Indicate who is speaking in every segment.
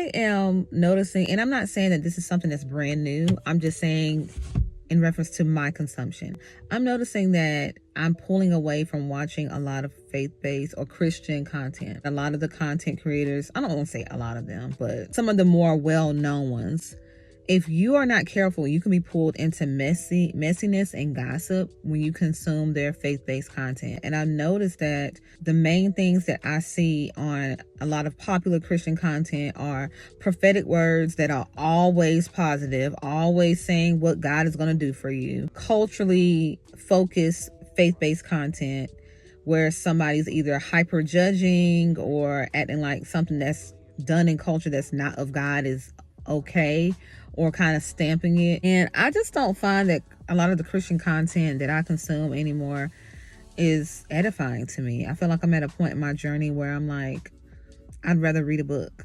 Speaker 1: I am noticing, and I'm not saying that this is something that's brand new. I'm just saying in reference to my consumption, I'm noticing that I'm pulling away from watching a lot of faith-based or Christian content. A lot of the content creators, I don't want to say a lot of them, but some of the more well-known ones, if you are not careful, you can be pulled into messiness and gossip when you consume their faith-based content. And I've noticed that the main things that I see on a lot of popular Christian content are prophetic words that are always positive, always saying what God is going to do for you. Culturally focused faith-based content where somebody's either hyper judging or acting like something that's done in culture that's not of God is okay, or kind of stamping it. And I just don't find that a lot of the Christian content that I consume anymore is edifying to me. I feel like I'm at a point in my journey where I'm like, I'd rather read a book,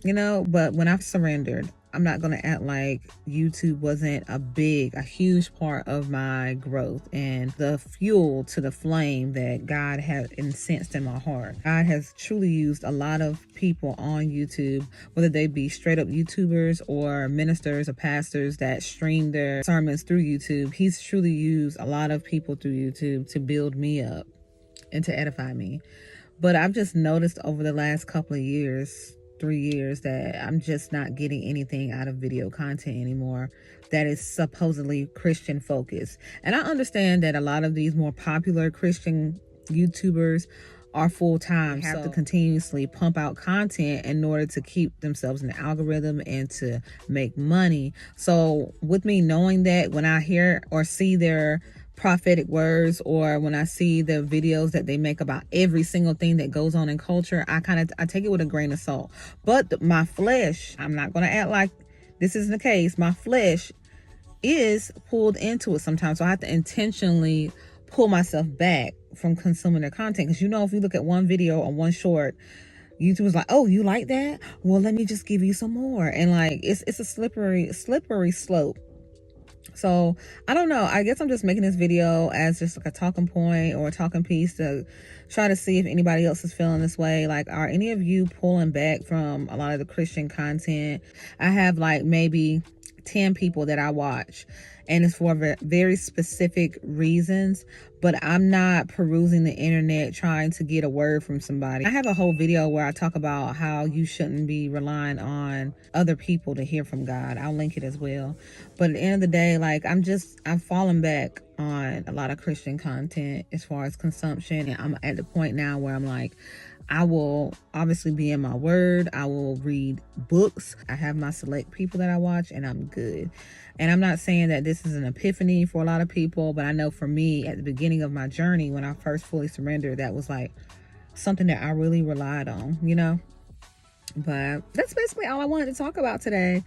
Speaker 1: but when I've surrendered, I'm not going to act like YouTube wasn't a huge part of my growth and the fuel to the flame that God had incensed in my heart. God has truly used a lot of people on YouTube, whether they be straight up YouTubers or ministers or pastors that stream their sermons through YouTube. He's truly used a lot of people through YouTube to build me up and to edify me. But I've just noticed over the last couple of years, 3 years, that I'm just not getting anything out of video content anymore that is supposedly Christian focused. And I understand that a lot of these more popular Christian YouTubers are full-time, have to continuously pump out content in order to keep themselves in the algorithm and to make money. So with me knowing that, when I hear or see their prophetic words, or when I see the videos that they make about every single thing that goes on in culture, I take it with a grain of salt. But my flesh, I'm not going to act like this isn't the case. My flesh is pulled into it sometimes. So I have to intentionally pull myself back from consuming their content. Because if you look at one video or one short, YouTube is like, oh, you like that? Well, let me just give you some more. And like, it's a slippery slope. So I don't know. I guess I'm just making this video as just like a talking point or a talking piece to try to see if anybody else is feeling this way. Like, are any of you pulling back from a lot of the Christian content? I have like maybe 10 people that I watch, and it's for very specific reasons, but I'm not perusing the internet trying to get a word from somebody. I have a whole video where I talk about how you shouldn't be relying on other people to hear from God. I'll link it as well. But at the end of the day, like, I've fallen back on a lot of Christian content as far as consumption. And I'm at the point now where I'm like, I will obviously be in my word. I will read books. I have my select people that I watch, and I'm good. And I'm not saying that this is an epiphany for a lot of people, but I know for me at the beginning of my journey, when I first fully surrendered, that was like something that I really relied on, But that's basically all I wanted to talk about today.